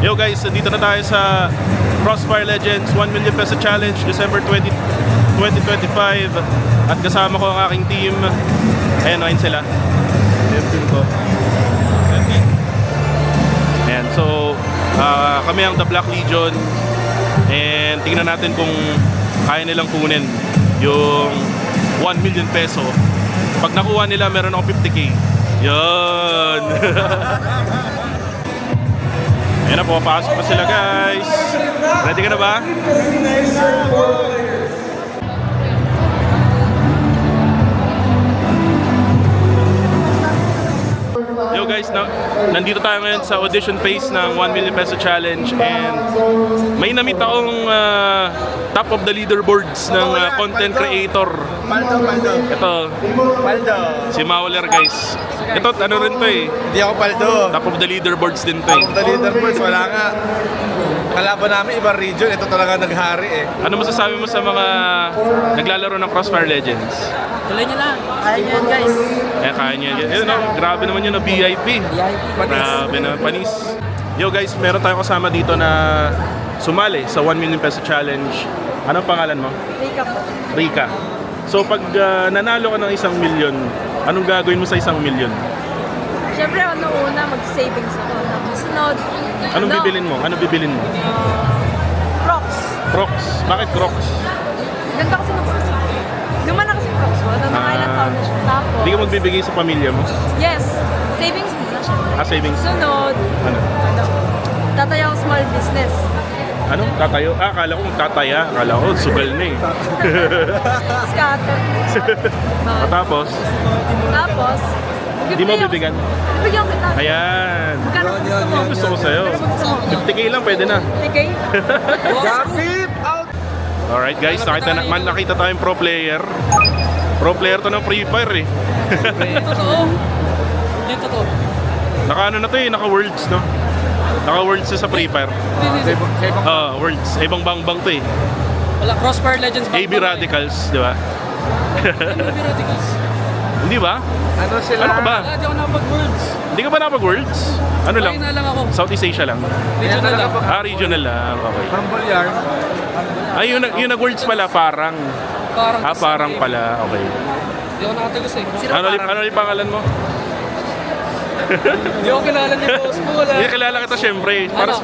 Yo guys, dito na tayo sa Crossfire Legends 1 million peso challenge December 2025 at kasama ko ang aking team. Ayun sila. Yung team ko. Ayan, so kami ang The Black Legion and tingnan natin kung kaya nilang kunin yung 1 million peso. Pag nakuha nila, meron ako 50k. Yun. Ayan na, pumapasok pa sila guys. Ready ka na ba? Yo guys, nandito tayo ngayon sa audition phase ng 1 million peso challenge and may namit akong top of the leaderboards ng content creator. Ito, Paldo. si Mauler guys. Ito, ano rin to eh. Hindi ako Paldo. Top of the leaderboards din to eh. Top of the leaderboards, wala nga. Kalaban namin ibang region, ito talaga naghari eh. Ano masasabi mo sa mga naglalaro ng Crossfire Legends? Tuloy nyo lang. Kaya nyo yan, guys. Kaya niya yan. Yun, no? Grabe naman yun na VIP. Grabe na, panis. Yo guys, meron tayong kasama dito na sumali sa 1 million peso challenge. Anong pangalan mo? Rika po. Rika. So pag nanalo ka ng 1 million, anong gagawin mo sa 1 million? Siyempre, una, mag-savings ako. Tapos sunod. Anong bibilin mo? Anong bibilin mo? Crocs. Crocs. Bakit Crocs? Ganda kasi ng Crocs. Luman na kasi Crocs ko. Mga ilang taon na siya. Tapos, Hindi ka magbibigay sa pamilya mo? yes. Savings muna siya. Savings. Sunod. Ano? Tatayo ako small business. Ano? Tatayo? Akala ko tataya. Akala ko sugal na eh. Scatter. Tapos, Tapos, hindi mo bibigyan? bibigyan kita. Ayan. Magkano gusto mo? Gusto ko sa'yo. 50k lang, pwede na. Bigay. Gapit out! Alright guys, nakita tayong pro player. Pro player to ng Free Fire eh. Totoo. Hindi totoo. Naka ano na to eh, naka worlds no? Naka worlds sa Free Fire. Worlds. Ibang bang to eh. Wala, Crossfire Legends. AB Radicals, di ba? AB Radicals. Hindi ba? Ano sila? Ano ka ba? Hindi ako napag-words. Hindi ka ba napag-worlds? Ano lang? na lang ako. Southeast Asia lang. Regional lang. Regional lang. Okay. From Bolyar. Ay, yung nag-worlds pala, parang. Parang pala. Okay. Hindi ako nakatagos eh. Ano yung pangalan mo? Hindi ako kilala ni boss ko. Wala. Hindi, kilala kita syempre.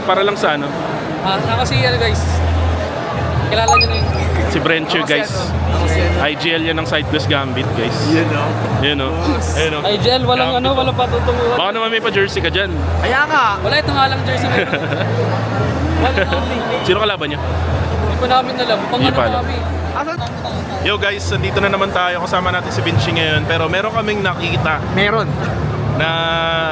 Para lang sa ano. Kasi ano guys. Kilala niyo na yun. Si Brencher guys. IGL yan ng Sidequest Gambit guys. Yun o. IGL, walang walang patutunguhan. Baka naman may pa-jersey ka dyan. Kaya nga. Wala, ito nga lang jersey na ito. Wala kami. Sino kalaban niya? Hindi pa namin alam. Hindi pa alam. Kami. Yo guys, nandito na naman tayo. Kasama natin si Vinci ngayon. Pero meron kaming nakita Meron. na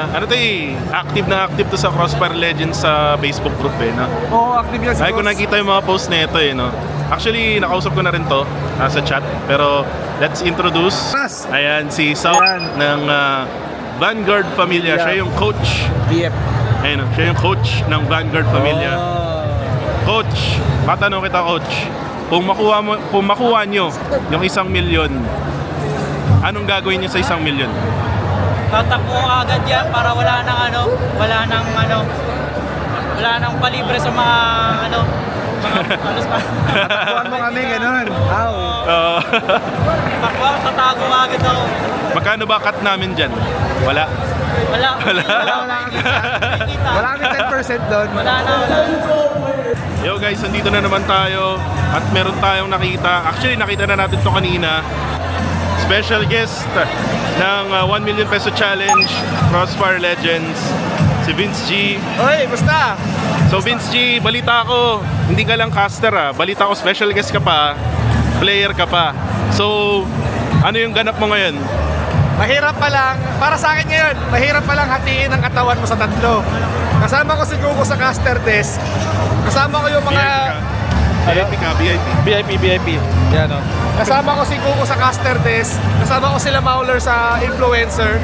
ano to eh, active to sa Crossfire Legends sa Facebook group eh, no? Oo, active yan si Ay, kung Cross. nakita yung mga post na ito eh, no? Actually, nakausap ko na rin to sa chat. Pero let's introduce. Ayan, si South ng Vanguard Familia. Siya yung coach. BF. Ayun, siya yung coach ng Vanguard Familia. Coach, matanong kita coach. Kung makuha nyo yung 1 million, anong gagawin nyo sa 1 million? Tatakbo agad yan para wala nang palibre sa mga Takuan mo kami, ganun. takbo, tatago agad ako. Magkano ba cut namin dyan? Wala. Wala. Wala kami 10% doon. Wala na. Yo guys, nandito na naman tayo at meron tayong nakita. Actually, nakita na natin to kanina. Special guest ng 1 million peso challenge, Crossfire Legends, si Vince G. Hoy, basta. So Vince G, balita ko, hindi ka lang caster balita ko special guest ka pa, player ka pa. So, ano yung ganap mo ngayon? Mahirap pa lang, para sa akin ngayon, mahirap pa lang hatiin ang katawan mo sa tatlo. Kasama ko si Gugu sa caster desk. Kasama ko yung mga... VIP ka, VIP. Yan o. Kasama ko si Gugu sa caster desk. Kasama ko sila Mauler sa influencer.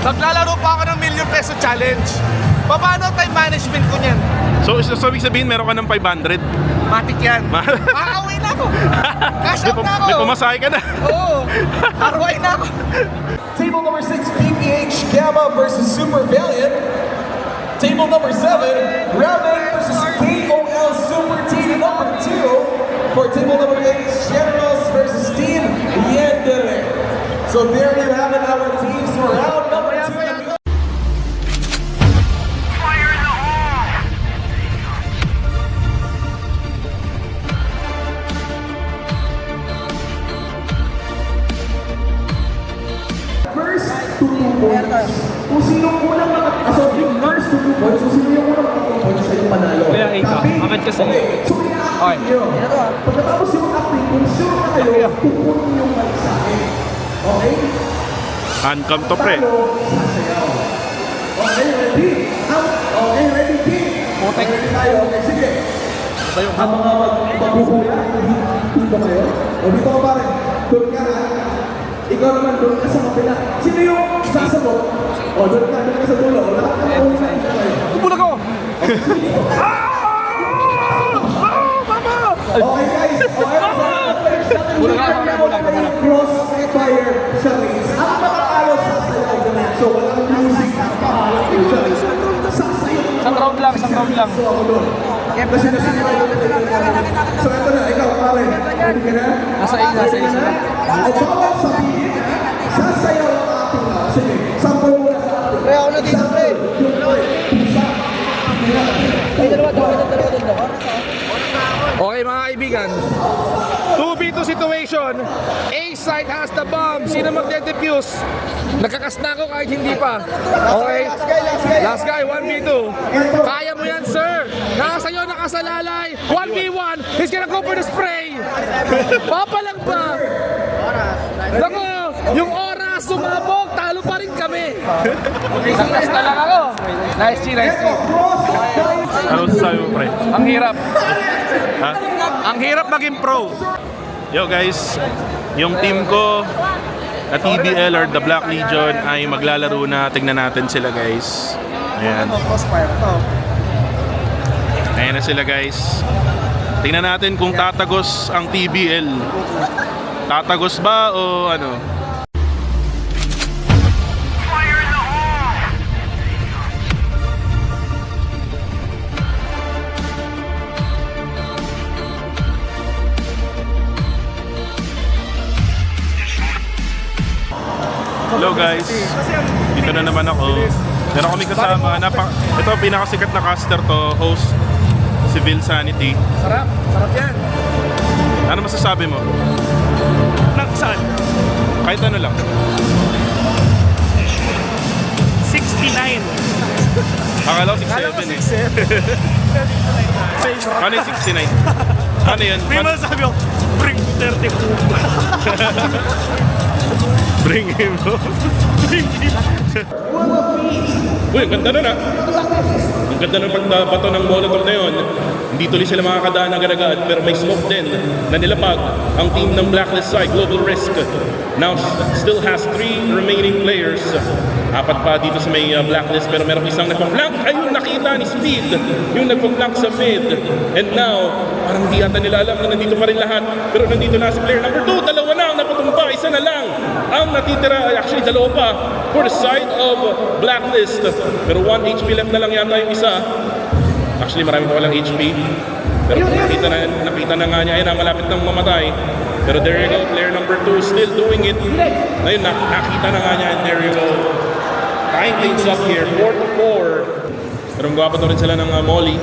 Maglalaro pa ako ng 1 million peso challenge. Paano time management ko niyan? So ibig sabihin meron ka ng 500? Matik yan. Makakauwi na ako. Cash out na ako. May pumasahe ka na. Oo. ROI na ako. Table number 6, PPH Gamma versus Super Valiant. Table number 7, Ramen versus KOL Super Team number 2. For table number 8, Generals versus Team Yendere. So there you have it, our teams for round number 2. First to 2 points. Kung sino unang first to 2 points, kung sino yung unang 2 points, siya yung panalo. Kaya ikaw, bakit kasi? Okay, so i-acting nyo. Pagkatapos yung acting, kung sure na kayo, kukunin yung mic sa akin. Okay? Handcam to, pre. Talo, sasayaw. Okay, ready? Okay, ready, team? Okay, ready tayo. Okay, sige. Habang magbuhula, hindi ba kayo? O dito ka pare. Doon ka na. Ikaw naman doon ka sa kapila. Sino yung sasagot? O doon ka sa dulo. O lahat ka na kayo. Kumula ko! Okay guys, crossfire sa race. Ang makakalo sasayaw na. So walang music at pahalang yun. Sasayaw. Isang round lang. So ako doon. Kasi nasinira yung so ito na, ikaw pare. Ready ka na? Nasa isa. O bawal sabihin, sasayaw ang ating na. Sige, sample mo na sa ating. Pre, ako na dito, pre. Yung pre, pusa. Okay mga kaibigan, 2v2 situation. A side has the bomb. Sino magde-defuse? Nagkakas na ako kahit hindi pa. Okay? Last guy, 1v2. Kaya mo yan, sir. Nakasayo, nakasalalay. 1v1. He's gonna go for the spray. Papalag ba? Nako, yung oras sumabog, talo pa rin kami. Nagkas na lang ako. Nice G. Ano sasabi mo, pre? Ang hirap. Ha? Ang hirap maging pro. Yo guys, yung team ko na TBL or The Black Legion ay maglalaro na. Tingnan natin sila guys. Ayan. Ayan na sila guys. Tingnan natin kung tatagos ang TBL. Tatagos ba o ano? Hello guys, dito na naman ako. Meron kami kasama, ito pinakasikat na caster to, host, si Vil Sanity. Sarap yan. Ano masasabi mo? Saan? Kahit ano lang. 69. Akala ko 67 eh. Ano yung 69? Ano yan? May masasabi ko, bring Duterte home. Bring him home. Uy, ang ganda nun ah. Ang ganda ng pagbato ng Molotov na yun. Hindi tuloy sila makakadaan agad-agad pero may smoke din na nilapag ang team ng Blacklist side, Global Risk. Now still has 3 remaining players. 4 pa dito sa may Blacklist pero merong isang nagpa-flank. Ayun, nakita ni Speed yung nagpa-flank sa mid. And now, parang hindi ata nila alam na nandito pa rin lahat. Pero nandito na si player number 2. Dalawa na ang napatumba. Isa na lang ang natitira. Actually, dalawa pa for the side of Blacklist. Pero 1 HP left na lang yata yung isa. Actually, marami pa walang HP. Pero nakita na nga niya, ayun na, malapit nang mamatay. Pero there you go, player number 2 still doing it. Ayun, nakita na nga niya, and there you go. Tying things up here, 4-4. Pero gwapo rin sila ng Molly.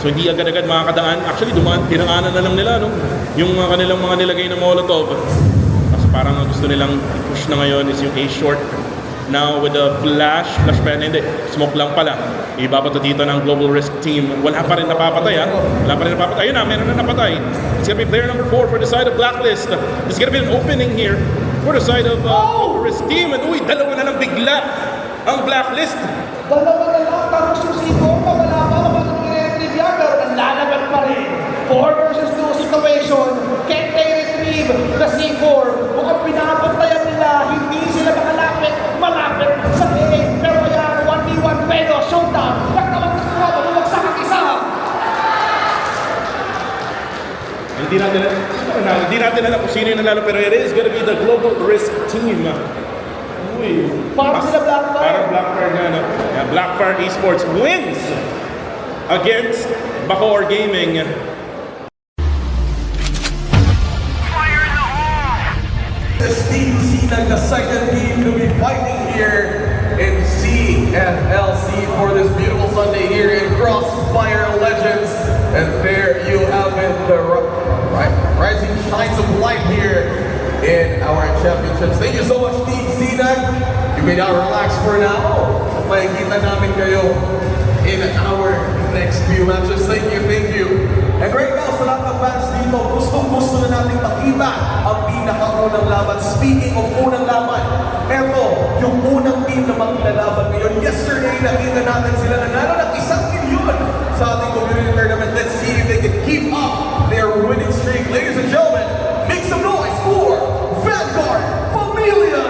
So hindi agad-agad makakadaan. Actually, tinanganan na lang nila, no? Yung kanilang mga nilagay na Molotov. Kasi parang gusto nilang push na ngayon is yung A-short. Now with the flash pa yan, hindi, smoke lang pala. Ibabato dito ng Global Risk team. Wala pa rin napapatay ha. Wala pa rin napapatay. Ayun na, meron na napatay. It's gonna be player number 4 for the side of Blacklist. There's gonna be an opening here for the side of Global Risk team. And uy, dalawa na lang bigla ang Blacklist. Dalawa na lang, tapos yung siko, wala pa ako nire-retrieve pero nanlalaban pa rin. 4 versus 2 situation. Can they retrieve the C4? Mukhang pinapantayan nila, hindi sila malapit sa A. Pero yan, 1v1 duelo, showdown. Nagtawag-tawa, bumagsak ang isa. Hindi natin alam kung sino yung nanalo pero it is gonna be the Global Risk team. Uy. Parang sila Blackfire. Parang Blackfire nga, no? Yeah, Blackfire Esports wins against Bacoor Gaming. This team Sinag, the second team to be fighting here in CFLC for this beautiful Sunday here in Crossfire Legends. And there you have it, the rising shines of light here in our championships. Thank you so much, Team Sinag. You may now relax for now. Makikita namin kayo in our next few matches. Thank you. And right now, sa lahat ng fans dito, gusto na natin makita ang pinakaunang laban. Speaking of unang laban, eto, yung unang team na maglalaban ngayon. Yesterday, nakita natin sila nanalo ng 1 milyon sa ating community tournament. Let's see if they can keep up their winning streak. Ladies and gentlemen, make some noise for Vanguard Familia!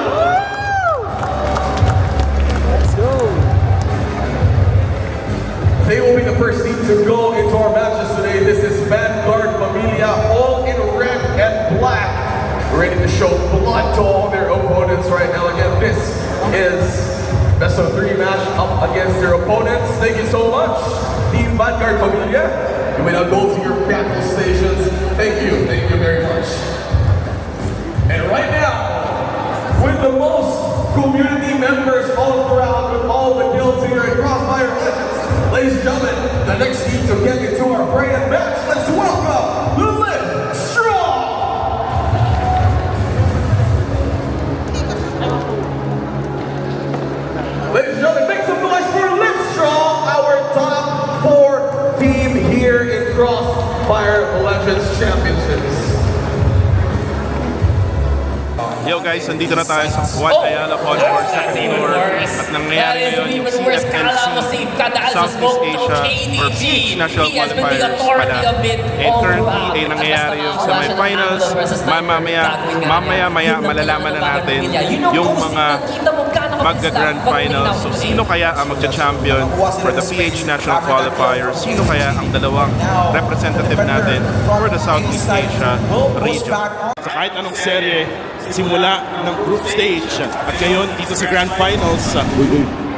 They will be the first team to go into our matches today. This is Vanguard Familia, all in red and black, ready to show blood to all their opponents right now. Again, this is best of 3 match up against their opponents. Thank you so much, Team Vanguard Familia. You may now go to your battle stations. Thank you very much. And right now, with the most community members all around, with all the guilds here at Crossfire Legends, ladies and gentlemen, the next team to get into our brand match, let's welcome Live Strong! Ladies and gentlemen, make some noise for Live Strong, our top 4 team here in Crossfire Legends Championships. Yo guys, nandito na tayo sa Juan Ayala Concourse second floor at nangyayari ngayon yung CFLC Southeast Asia or PH National Qualifiers pala. And currently ay nangyayari yung semifinals. Mamaya malalaman na natin yung mga magga-grand finals. So sino kaya ang magcha-champion for the PH National Qualifiers? Sino kaya ang dalawang representative natin for the Southeast Asia region? Sa kahit anong serye, simula ng group stage at ngayon dito sa Grand Finals,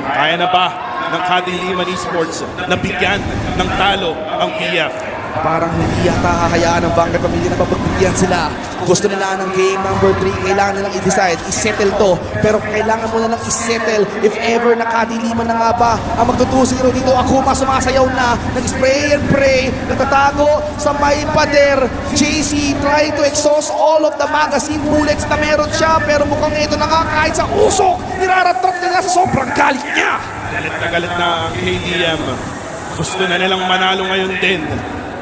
kaya na ba ng Kadiliman Esports na bigyan ng talo ang PF? Parang hindi yata kakayaan ng Vanguard Familia na papagbigyan sila. Gusto nila ng game number 3, kailangan nilang i-decide, i-settle to. Pero kailangan mo na lang i-settle if ever nakadiliman na nga ba ang magtutusiro dito. Akuma sumasayaw na, nag-spray and pray, nagtatago sa may pader. JC trying to exhaust all of the magazine bullets na meron siya. Pero mukhang ito na nga kahit sa usok, niraratrap nila sa sobrang galit niya. Galit na ang KDM. Gusto na nilang manalo ngayon din.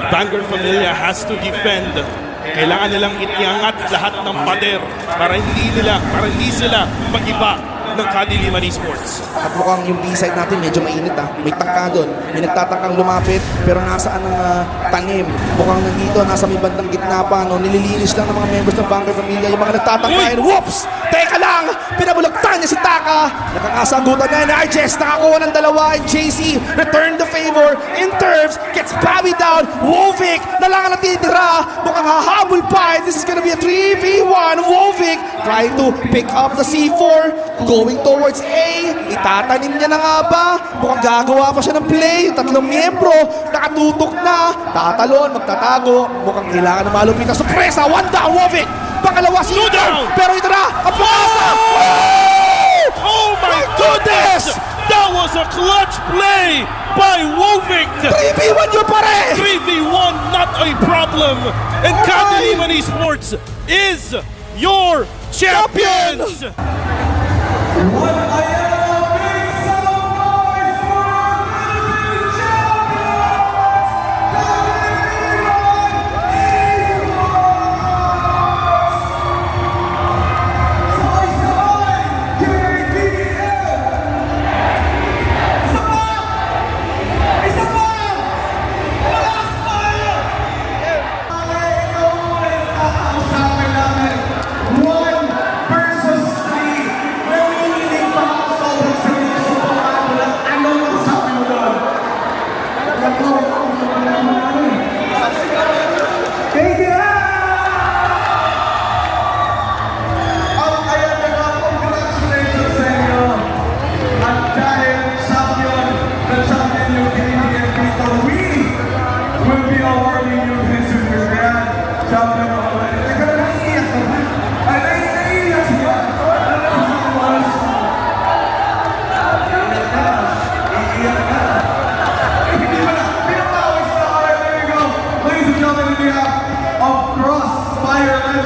Vanguard Familia has to defend. Kailangan nilang itiangat lahat ng pader para hindi sila mag-iba ng Kadiliman Esports. At mukhang yung B-side natin medyo mainit May tangka doon. May nagtatangkang lumapit pero nasaan ang tanim? Mukhang nandito, nasa may bandang gitna pa. No? Nililinis lang ng mga members ng Vanguard Familia. Yung mga nagtatangka and whoops! Teka lang! Pinabulagtan niya si Taka! Nakakasagutan na ni Arjes. Nakakuha ng dalawa and JC return the favor in terms. Gets Bobby down. Wovic na lang ang natitira. Mukhang hahabol pa. And this is gonna be a 3v1. Wovic trying to pick up the C4. Going towards A. Itatanim niya na nga ba? Mukhang gagawa pa siya ng play. Yung tatlong miyembro nakatutok na. Tatalon, magtatago. Mukhang kailangan na malupitan. Sorpresa! One down, Wovic! Pangalawa si Ethan! Pero ito na! Ang pangasa! Oh my goodness! That was a clutch play by Wovic! 3v1 yun pare! 3v1, not a problem! And Kadiliman Esports is your champions! What Ayala, big son of noise for our Philippine champions! Sabay-sabay, KDM! Isa pa! Malakas tayo! Ay, ikaw ulit ang usapan namin. 1 versus 3. Nanginginig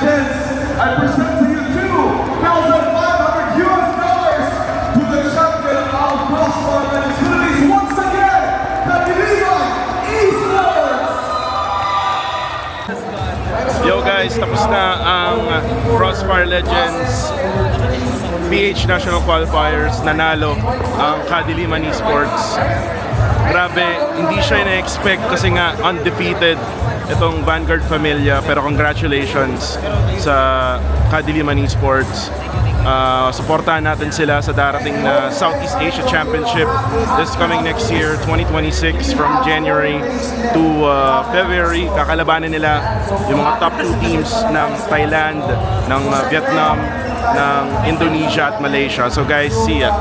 Legends, I present to you $2,500 to the champion of Crossfire Legends Philippines once again, Kadiliman Esports! Yo guys, tapos na ang Crossfire Legends PH National Qualifiers. Nanalo ang Kadiliman Esports. Grabe, hindi siya na-expect kasi nga undefeated itong Vanguard Familia. Pero congratulations sa Kadiliman Esports. Supportahan natin sila sa darating na Southeast Asia Championship this coming next year, 2026, from January to February. Kakalabanin nila yung mga top 2 teams ng Thailand, ng Vietnam, ng Indonesia at Malaysia. So guys, see ya!